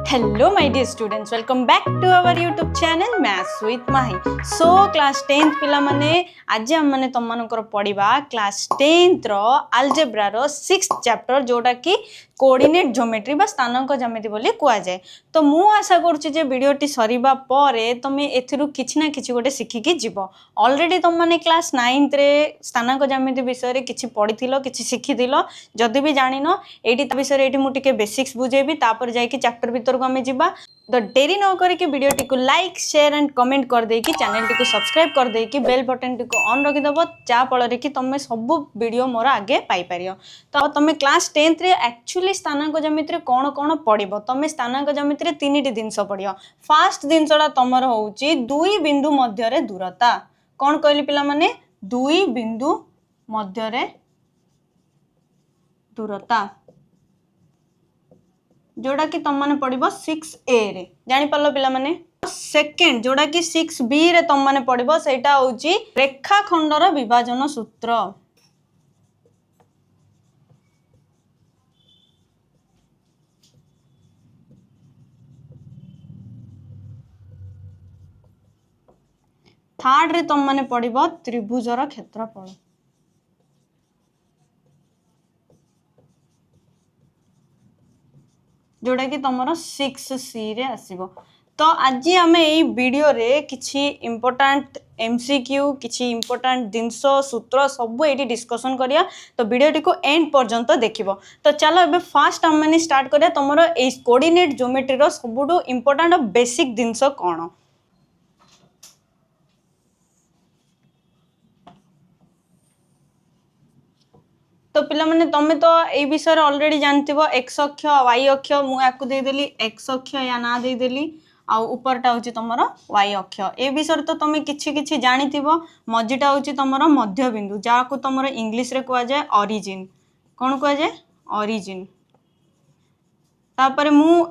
Hello my dear students, welcome back to our YouTube channel Maths with Mahi. So class 10th पिला माने आज हम माने तुम मानकर पढ़िबा class 10th रो algebra रो 6th chapter जोटा की कोऑर्डिनेट ज्योमेट्री बा स्थानांक ज्यामिति बोली कुआ जाए। तो मु आशा करूची जे वीडियोटी सरीबा परे तमे एथिरु किछि ना किछि गोटे सिखिकी जिवो। ऑलरेडी तुम माने क्लास 9th रे स्थानांक ज्यामिति विषय रे किछि पढिथिलो किछि सिखिथिलो। जदि भी जानिनो एठी ता विषय रे एठी मु टिके बेसिक्स बुझेबी तापर जाय कि चैप्टर भीतर को हमें जिबा। तो देरी न करके वीडियोटी को लाइक शेयर एंड कमेंट कर दे कि चैनल टी को सब्सक्राइब कर दे कि बेल बटन टी को ऑन रखि दबो जा फल रे कि तमे सब वीडियो मोर आगे पाई परियो। तो तमे क्लास 10th रे एक्चुअली स्थानांक ज्यामिति रे कोन कोन पढिबो। तमे स्थानांक ज्यामिति रे तीनटी जिंस पढियो। फर्स्ट जिंसडा तमर होउची दुई बिंदु मध्य रे दूरता। कोन कहली पिला माने दुई बिंदु मध्य रे दूरता जोड़ा कि तुम माने पढ़िबो 6a रे जानि पालो पिला माने। सेकंड जोड़ा कि 6b रे तुम माने पढ़िबो सेटा होउची रेखाखंडर विभाजन सूत्र। थर्ड रे तुम माने पढ़िबो त्रिभुजर क्षेत्रफल। जोड़ा कि तुमर 6c रे आसीबो। तो आज आमे एई वीडियो रे किछि इंपोर्टेंट एमसीक्यू किछि इंपोर्टेंट जिंस सूत्र सब एटी डिस्कशन करिया। तो वीडियोटी को एंड पर्यंत देखिबो। तो चलो एबे फास्ट हम माने स्टार्ट करिया तुमर एई कोऑर्डिनेट ज्योमेट्री रो सबुडू इंपोर्टेंट और बेसिक जिंस कोन। तो पिला माने तमे तो ए विषय ऑलरेडी जानथिबो x अक्ष y अक्ष मु याकु दे देली x अक्ष या ना दे देली आ ऊपरटा होची तमरो y अक्ष। ए विषय तो तमे किछि किछि जानिथिबो। मझिटा होची तमरो मध्य बिंदु जाको तमरो इंग्लिश रे कुआ जाय ओरिजिन। कोन कुआ जाय ओरिजिन। तापरे मु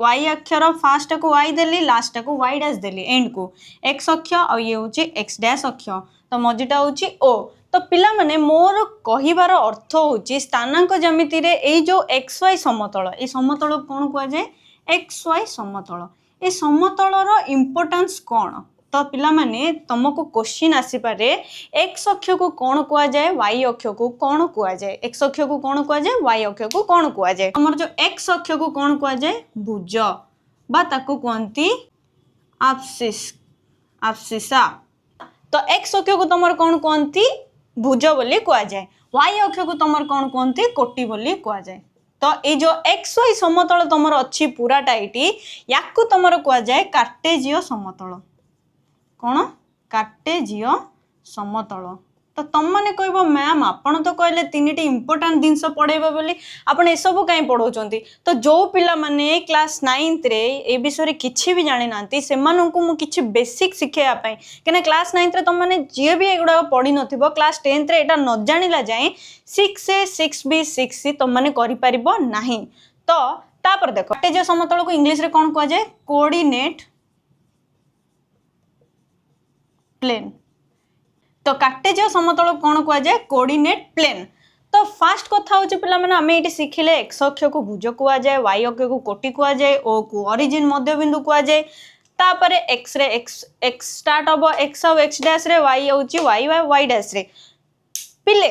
y अक्षर फर्स्ट को y देली लास्ट को y डैश देली एंड को x अक्ष आ ये होची x डैश अक्ष। तो मझिटा होची o। तो पिला माने मोर कहिबार अर्थ होची स्थानांक ज्यामिति रे ए जो xy समतल ए समतल कोन कुआ जाय xy समतल। ए समतल रो इंपोर्टेंस कोन। तो पिला माने तुमको क्वेश्चन आसी पारे x अक्ष को कोन कुआ जाय y अक्ष को कोन कुआ जाय। x अक्ष को कोन कुआ जाय y अक्ष को कोन कुआ जाय। हमर जो x अक्ष को कोन कुआ जाय भुज बा ताको कोंती एब्सिसा। तो x अक्ष को तमर कोन कोंती भुज बोली कुआ जाए। y अक्ष को तमर कोन कोंती कोटी बोली कुआ जाए। तो ए जो xy समतल तमर अछि पूराटा एटी याकु तमर कुआ जाए कार्टेजीय समतल। कोन कार्टेजीय समतल। तो तुम माने कहबो मैम आपण तो कहले तीनटी इंपोर्टेंट जिंस पढेबो बोली आपण ए सब काई पढौचंती। तो जो पिला माने क्लास 9th रे ए विषय रे किछि भी जानि नांती सेमानंकु मु किछि बेसिक सिखेया पई केना क्लास 9th रे तुम माने जे भी एगुडा पढि नथिबो क्लास 10th रे एटा न जानिला जाय 6a 6b 6c तुम माने करि परिबो नाही। तो तापर देखो कार्टेजीय समतल को इंग्लिश रे कोन कहै जाय कोऑर्डिनेट प्लेन। तो कार्टेजीय समतल कोन कुआ जाय कोऑर्डिनेट प्लेन। तो फास्ट कथा होची पिला माने हमें एटी सिखिले x अक्ष को भुज कुआ जाय y अक्ष को कोटी कुआ जाय o को ओरिजिन मध्य बिंदु कुआ जाय। तापरे x रे x स्टार्ट हबो x और x डैश रे y होची y डैश रे। पिले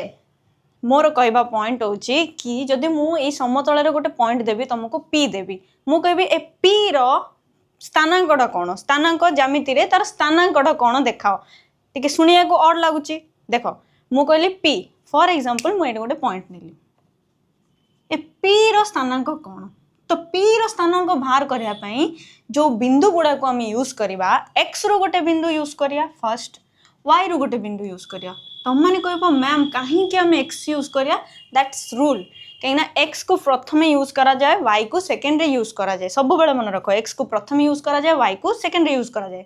मोर कहबा पॉइंट होची कि जदि मु ए समतल रे गोटे पॉइंट देबी तुमको p देबी मु कहबी ए p रो स्थानांकटा कोन स्थानांक ज्यामिति रे तार स्थानांकटा कोन देखाओ। टिके सुनिया को और लागुची देखो मु कहली p फॉर एग्जांपल मु एटे गोटे पॉइंट नेली ए p रो स्थानांक कोन। तो p रो स्थानांक बाहर करिया पई जो बिंदु गुडा को हम यूज करबा x रो गोटे बिंदु यूज करिया फर्स्ट y रो गोटे बिंदु यूज करिया। तुम माने कहबो मैम काहे कि हम x यूज करिया दैट्स रूल कहिना x को प्रथम यूज करा जाए y को सेकंड रे यूज करा जाए। सब बेले मन रखो x को प्रथम यूज करा जाए y को सेकंड रे यूज करा जाए।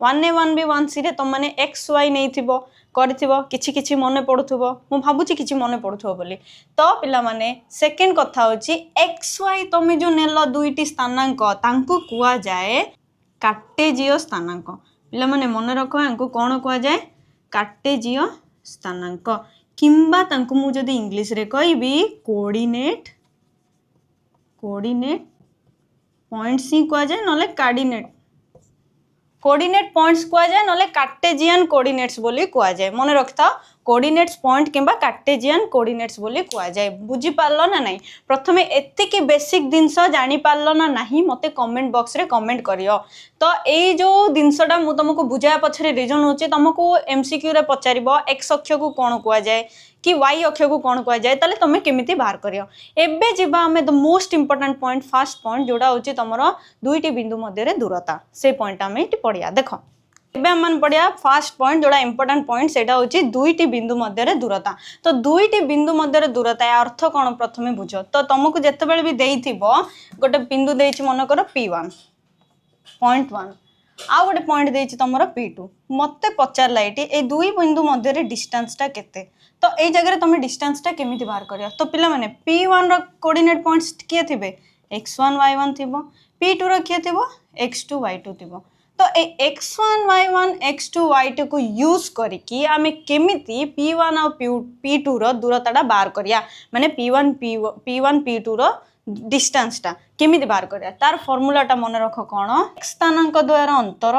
1a 1b 1c रे तुम माने x y नेथिबो करथिबो किछि किछि मने पडुथबो मु भाबुची किछि मने पडुथबो बोली। तो पिला माने सेकंड कथा होची x y तमे जो नेलो दुईटी स्थानांक तांको कुआ जाए कार्टेजीय स्थानांक। पिला माने मने रखो आंको कोन कुआ जाए कार्टेजीय स्थानांक किंबा तांको मु जदी इंग्लिश रे कहबी कोऑर्डिनेट पॉइंट्स ही कह जाए नले कार्डिनेट कोऑर्डिनेट पॉइंट्स कह जाए नले कार्टेजियन कोऑर्डिनेट्स बोली कह जाए मन रखता कोऑर्डिनेट्स पॉइंट किंबा कार्टेजियन कोऑर्डिनेट्स बोली कह जाए बुझी पारलो ना नहीं प्रथमे एतिकी बेसिक जिंस जानी पारलो ना नहीं मते कमेंट बॉक्स रे कमेंट करियो तो ए जो जिनसटा मु तुमको बुझाया पछरे रीजन होचे तुमको एमसीक्यू रे पचारिबो एक्स अक्ष को कोन कह जाए कि वाई अक्ष को कोन कह जाए ताले तमे केमिति बाहर करियो एबे जिबा हमें the most important point first point जोडा होची तमरो दुईटी बिंदु मध्य रे दूरता से पॉइंट हमें इटी पड़िया देखो एबे हम पड़िया फर्स्ट पॉइंट जोड़ा इंपोर्टेंट पॉइंट सेटा होची दुईटी बिंदु मध्य रे दूरता तो दुईटी बिंदु मध्य रे दूरता या अर्थ कोन प्रथमे बुझो तो तुमको जेतेबेले भी देइथिबो गोटे बिंदु देइछि मन करो P1 पॉइंट 1 आ गोटे पॉइंट देइछि तमरो P2 मते पचारला एटी ए दुई बिंदु मध्य रे डिस्टेंस टा केते तो ए जगह रे तमे डिस्टेंस टा केमिति बाहर करियो तो पिला माने P1 रो कोऑर्डिनेट पॉइंट्स किए थिबे x1 y1 थिबो P2 रो किए थिबो x2 y2 थिबो तो ए x1 y1 x2 y2 को यूज करिकी आमे केमिति P1 और P2 रो दूरताटा बाहर करिया माने P1 P2 रो डिस्टेंस टा केमिति बाहर करिया तार फार्मूला टा मन रखो कोन x स्थानांक द्वारा अंतर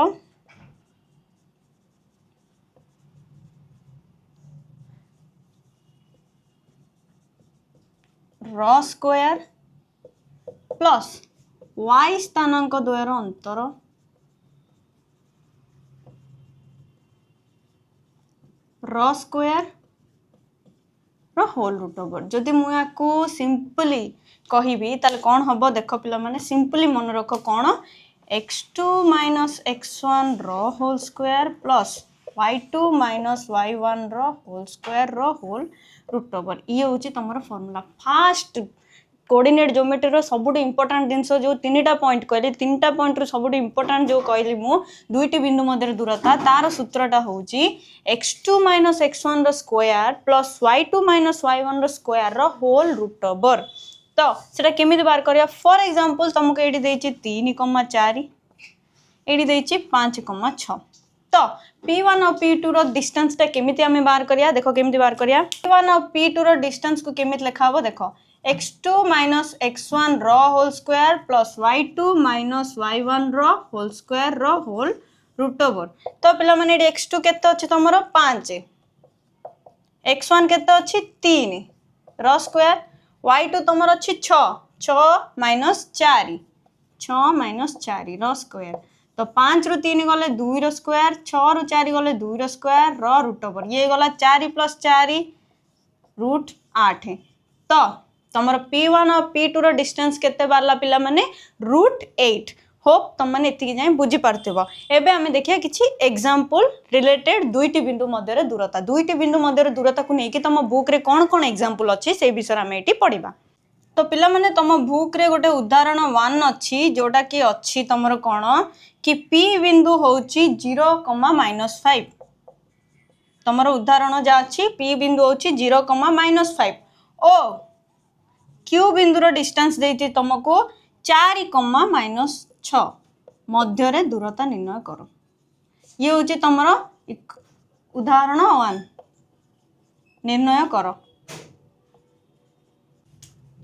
र स्क्वायर प्लस y स्थानांक द्वारा अंतर र स्क्वायर रो होल रूट ओवर जदि मु याको सिंपली कहिबी ताले कोन हबो देखो पिला माने सिंपली मन रखो कोन x2 - x1 रो whole square plus y2 - y1 रो होल स्क्वायर रो होल रूट ओवर ये होची तमरो फार्मूला फर्स्ट कोऑर्डिनेट ज्योमेट्री रो सबुठी इंपोर्टेंट जिंस जो तीनटा पॉइंट कहली तीनटा पॉइंट रो सबुठी इंपोर्टेंट जो कहली मु दुईटी बिंदु मध्य दूरता तार सूत्रटा होची x2 - x1 रो स्क्वायर प्लस y2 - y1 रो स्क्वायर रो होल रूट ओवर तो सेटा केमिति बाहर करिया फॉर एग्जांपल तुमको एडी देछि 3,4 एडी देछि 5,6 तो P1 और P2 रो डिस्टेंस टा केमिति हमें बाहर करिया देखो केमिति बाहर करिया P1 और P2 रो डिस्टेंस को केमिति लिखा हो देखो x2 - x1 रो whole square plus y2 - y1 रो होल स्क्वायर रो होल रूट ओवर तो पिला माने एडी x2 केते अछि तमरो 5 x1 केते अछि 3 रो स्क्वायर y2 तमरो अछि 6 -4 रो स्क्वायर तो 5 रु 3 गले 2 रो स्क्वायर 6 रु 4 गले 2 रो स्क्वायर रो रूट ओवर ये गला 4 + 4 रूट 8 तो तमरो P1 और P2 रो डिस्टेंस केते बारला पिला माने रूट 8 होप तुम माने एतिकी जाय बुझी पारथिबो एबे हमें देखिया किछि एग्जांपल रिलेटेड दुईटी बिंदु मध्य रे दूरता दुईटी बिंदु मध्य रे दूरता को नेकी तम बुक रे कोन कोन एग्जांपल अछि से विषय हमें एटी पढिबा तो पिला माने तम बुक रे गोटे उदाहरण 1 अछि जोटा कि अछि तमरो कोन कि P बिंदु होछि 0,-5 तमरो उदाहरण जा अछि P बिंदु होछि 0,-5 ओ Q बिंदु रो डिस्टेंस देती तुमको 4,-6 मध्य रे दूरता निर्णय करो ये होची तमरो उदाहरण 1 निर्णय करो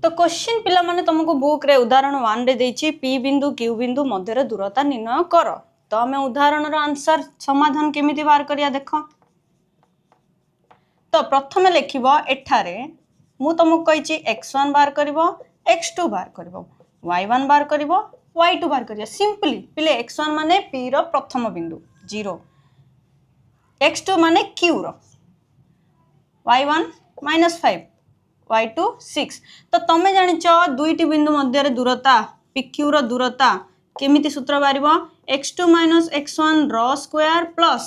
तो क्वेश्चन पिला माने तुमको बुक रे उदाहरण 1 रे देछि P बिंदु Q बिंदु मध्य रे दूरता निर्णय करो तो हमें उदाहरण रो आंसर समाधान केमिति बाहर करिया देखो तो प्रथमे लिखिबो एठारे मु तुमको कहिछि x1 बाहर करिवो x2 बाहर करिवो y1 बाहर करिवो y2 बाहर करिया सिंपली पिले x1 माने p रो प्रथम बिंदु 0 x2 माने q रो y1 -5 y2 6 तो तमे जानिचो दुईटी बिंदु मध्य रे दूरता pq रो दूरता केमिति सूत्र बारिबो x2 - x1 रो स्क्वायर प्लस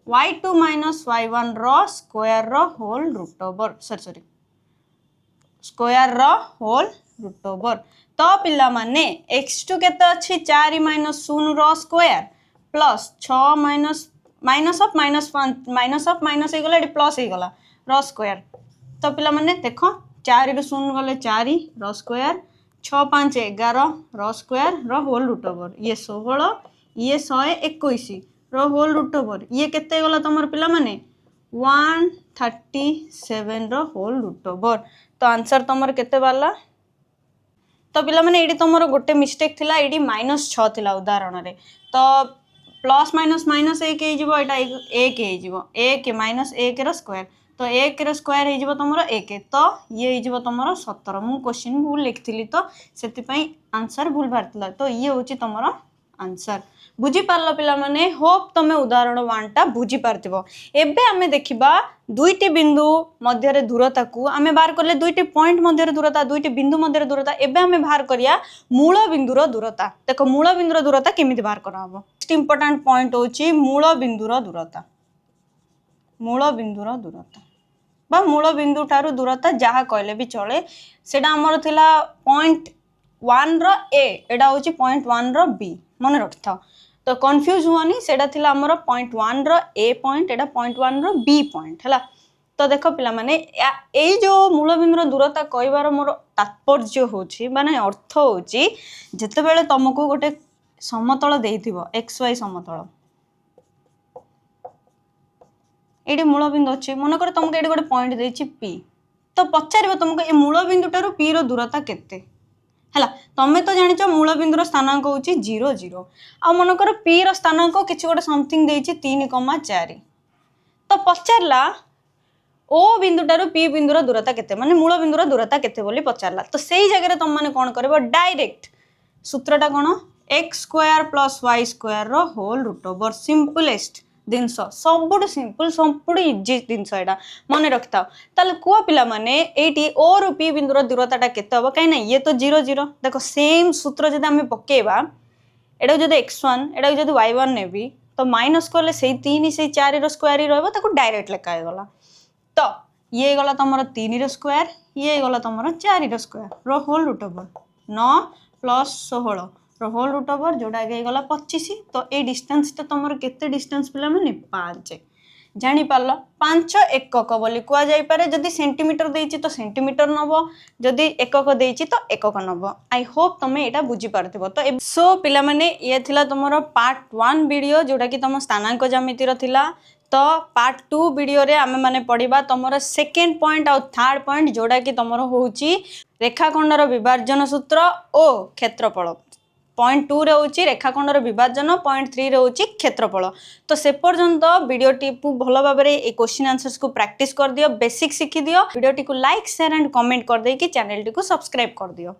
y2 - y1 रो स्क्वायर रो whole root over sorry square रो होल रूट ओवर तो पिला माने x2 केते अछि 4 - 0 रो square plus 6 minus of minus हे गला एडी प्लस हे गला रो स्क्वायर तो पिला माने देखो 4 रु 0 गले 4 रो स्क्वायर 6 5 11 रो स्क्वायर रो होल रूट ओवर ये 16 ये 121 रो होल रूट ओवर ये केते गला तमर पिला माने 137 रो होल रूट ओवर तो आंसर तमर केते बाला तो पिला माने एडी तुमरो गोटे मिस्टेक थिला एडी -6 थिला उदाहरण रे तो प्लस माइनस माइनस 1 हे जिवो एटा 1 हे जिवो 1 -1 रो स्क्वायर तो 1 रो स्क्वायर हे जिवो तुमरो 1 तो ये हे जिवो तुमरो 17 मु क्वेश्चन भूल लिखथिली तो सेति पई आंसर भूल भारतला तो ये होची तुमरो आंसर बुझी पारलो पिला माने होप तमे उदाहरण 1 टा बुझी पारथिबो एबे हमें देखिबा दुईटी बिंदु मध्य रे दूरता को आमे बाहर करले दुईटी पॉइंट मध्य रे दूरता दुईटी बिंदु मध्य रे दूरता एबे हमें बाहर करिया मूल बिंदुर दूरता देखो मूल बिंदुर दूरता केमिति बाहर कराबो नेक्स्ट इंपोर्टेंट पॉइंट होची मूल बिंदुर दूरता बा मूल बिंदु ठारू दूरता जहा कहले भी चले सेटा हमर थिला 0.1 रो ए एडा होची 0.1 रो बी मन रखिथाओ तो कंफ्यूज हुआनी सेटा थिला हमर 0.1 रो ए पॉइंट एडा 0.1 रो बी पॉइंट हला तो देखो पिला माने एई जो मूल बिंदुर दूरता कहबार मोर तात्पर्य होची माने अर्थ होची जते बेले तुमको गोटे समतल देइथिबो xy समतल एडी मूल बिंदु अछि मन कर तुमको एडी गोटे पॉइंट देछि p तो पचारिबो तुमको ए मूल बिंदु टारू p रो दूरता केते हला तमे तो जानिछ मूल बिंदुर स्थानांक होची 0 0 आ मन कर p रो स्थानांक किछि गोटे समथिंग देछि 3,4 तो पचारला ओ बिंदु टारू p बिंदुर दूरता केते माने मूल बिंदुर दूरता केते बोली पचारला तो सेही जगह रे तुम माने कोन करबो डायरेक्ट सूत्रटा कोन x² + y² रो होल रूट ओवर सिंपलेस्ट जिनस सबुठ सिंपल सबुठ इजी जिनस एटा मन रखिथाओ ताले कुआ पिला माने एटी ओ रु पी बिंदुर दूरताटा केते हबो काई ना ये तो 0 0 देखो सेम सूत्र जदि हम पकेबा एटा जदि x1 एटा जदि y1 नेबी तो माइनस करले सेही 3 सेही 4 रो स्क्वायर ही रहबो ताको डायरेक्ट लेखा गला तो ये गला तमरो 3 रो स्क्वायर ये गला तमरो 4 रो स्क्वायर रो whole root over 9 + 16 whole root over जोड़ा गला 25 तो ए डिस्टेंस तो तुम केते डिस्टेंस पिला माने 5 जानी पारलो 5 एकक बोली कुआ जाई पारे जदी सेंटीमीटर देइची तो सेंटीमीटर नबो जदी एकक देइची तो एकक नबो आई होप तमे एटा बुझी पारथिबो तो सो पिला माने ये थिला तुमरो पार्ट 1 वीडियो जोटा कि तुम स्थानांक ज्यामिति रो थिला तो पार्ट 2 वीडियो रे आमे माने पढिबा तुमरो सेकंड पॉइंट और थर्ड पॉइंट जोटा कि तुमरो होउची रेखाखंडर विभाजन सूत्र ओ क्षेत्रफल पॉइंट 2 रे होची रेखाखंडर विभाजन पॉइंट 3 रे होची क्षेत्रफल तो से पर्यंत वीडियो टी भलो भाबरे ए क्वेश्चन आंसर्स को प्रैक्टिस कर दियो बेसिक सीखी दियो वीडियो टी को लाइक शेयर एंड कमेंट कर दे कि चैनल टी को सब्सक्राइब कर दियो।